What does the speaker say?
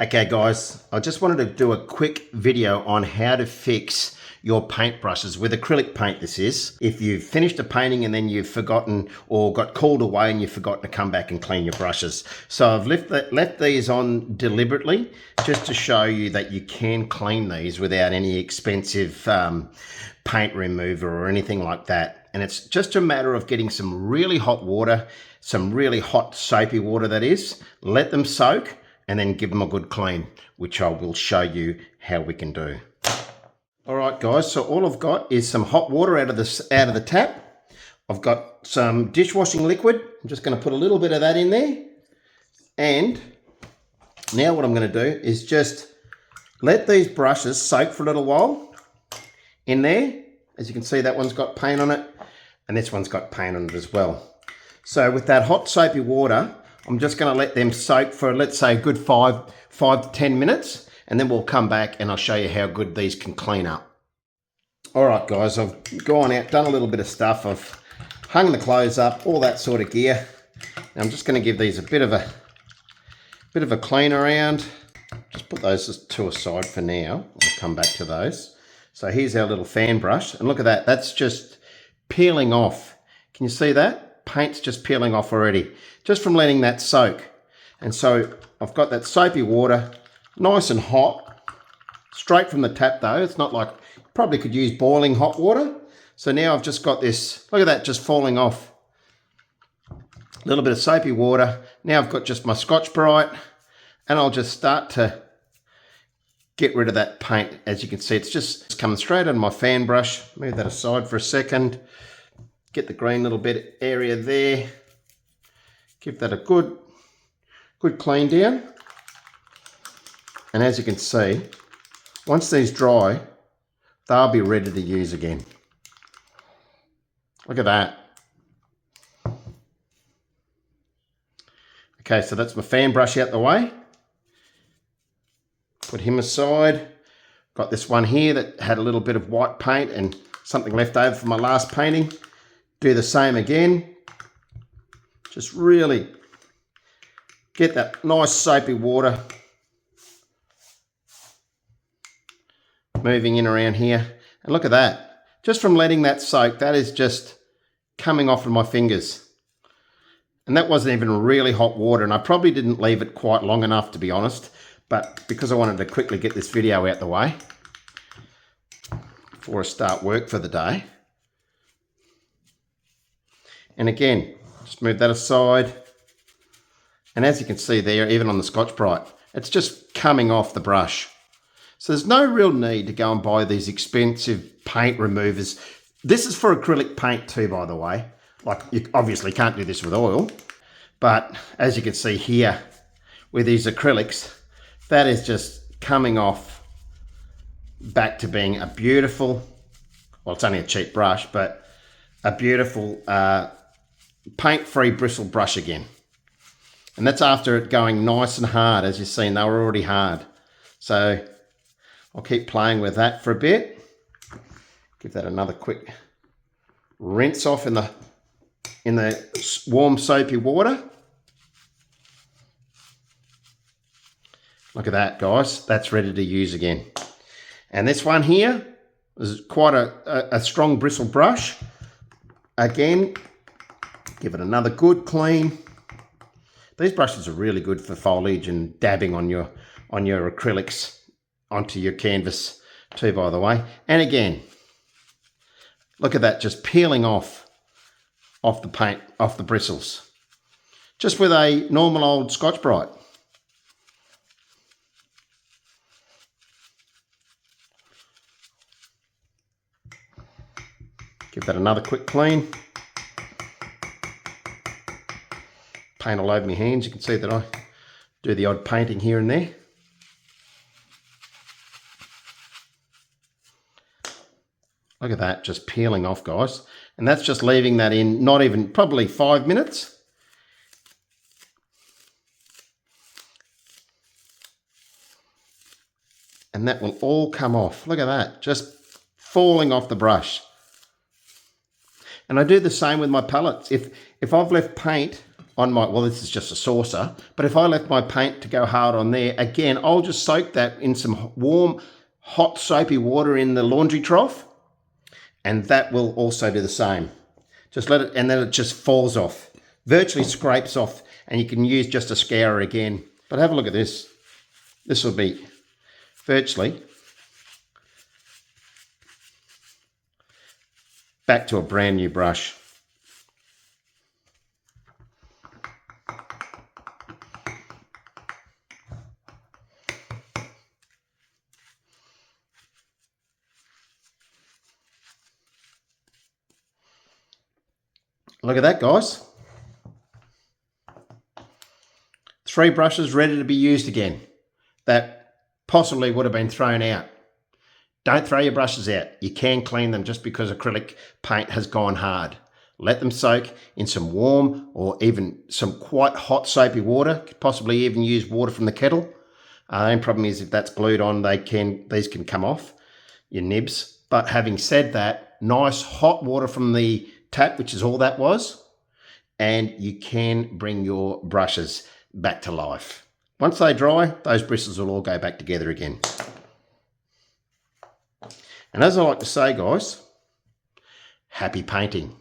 Okay guys, I just wanted to do a quick video on how to fix your paintbrushes with acrylic paint. This is if you've finished a painting and then you've forgotten or got called away and you've forgotten to come back and clean your brushes. So I've left these on deliberately just to show you that you can clean these without any expensive paint remover or anything like that. And it's just a matter of getting some really hot water, some really hot soapy water that is, let them soak, and then give them a good clean, which I will show you how we can do. All right, guys, so all I've got is some hot water out of the tap. I've got some dishwashing liquid. I'm just going to put a little bit of that in there. And now what I'm going to do is just let these brushes soak for a little while in there. As you can see, that one's got paint on it, and this one's got paint on it as well. So with that hot soapy water, I'm just going to let them soak for, let's say, a good 5 to 10 minutes, and then we'll come back and I'll show you how good these can clean up. All right, guys, I've gone out, done a little bit of stuff. I've hung the clothes up, all that sort of gear. And I'm just going to give these a bit of a clean around. Just put those two aside for now. I'll come back to those. So here's our little fan brush, and look at that. That's just peeling off. Can you see that? Paint's just peeling off already, just from letting that soak. And so I've got that soapy water, nice and hot, straight from the tap though. It's not like, probably could use boiling hot water. So now I've just got this, look at that, just falling off. A little bit of soapy water. Now I've got just my Scotch-Brite, and I'll just start to get rid of that paint. As you can see, it's just coming straight out of my fan brush. Move that aside for a second. Get the green little bit area there. Give that a good clean down. And as you can see, once these dry, they'll be ready to use again. Look at that. Okay, so that's my fan brush out the way. Put him aside. Got this one here that had a little bit of white paint and something left over from my last painting. Do the same again. Just really get that nice soapy water moving in around here. And look at that. Just from letting that soak, that is just coming off of my fingers. And that wasn't even really hot water, and I probably didn't leave it quite long enough, to be honest. But because I wanted to quickly get this video out the way before I start work for the day. And again, just move that aside. And as you can see there, even on the Scotch-Brite, it's just coming off the brush. So there's no real need to go and buy these expensive paint removers. This is for acrylic paint too, by the way. Like, you obviously can't do this with oil. But as you can see here, with these acrylics, that is just coming off back to being a beautiful, well, it's only a cheap brush, but a beautiful paint-free bristle brush again. And that's after it going nice and hard. As you've seen, they were already hard. So I'll keep playing with that for a bit. Give that another quick rinse off in the warm soapy water. Look at that, guys. That's ready to use again. And this one here is quite a strong bristle brush. Again, give it another good clean. These brushes are really good for foliage and dabbing on your acrylics onto your canvas too, by the way. And again, look at that, just peeling off the paint, off the bristles. Just with a normal old Scotch-Brite. Give that another quick clean. Paint all over my hands. You can see that I do the odd painting here and there. Look at that, just peeling off, guys. And that's just leaving that in not even, probably 5 minutes. And that will all come off. Look at that, just falling off the brush. And I do the same with my palettes. If I've left paint on my, well, this is just a saucer, but if I left my paint to go hard on there, again, I'll just soak that in some warm, hot, soapy water in the laundry trough, and that will also do the same. Just let it, and then it just falls off, virtually scrapes off, and you can use just a scourer again. But have a look at this. This will be virtually back to a brand new brush. Look at that, guys. 3 brushes ready to be used again that possibly would have been thrown out. Don't throw your brushes out. You can clean them just because acrylic paint has gone hard. Let them soak in some warm or even some quite hot soapy water. Possibly even use water from the kettle. The only problem is if that's glued on, these can come off, your nibs. But having said that, nice hot water from the tap, which is all that was, and you can bring your brushes back to life. Once they dry, those bristles will all go back together again. And as I like to say, guys, happy painting.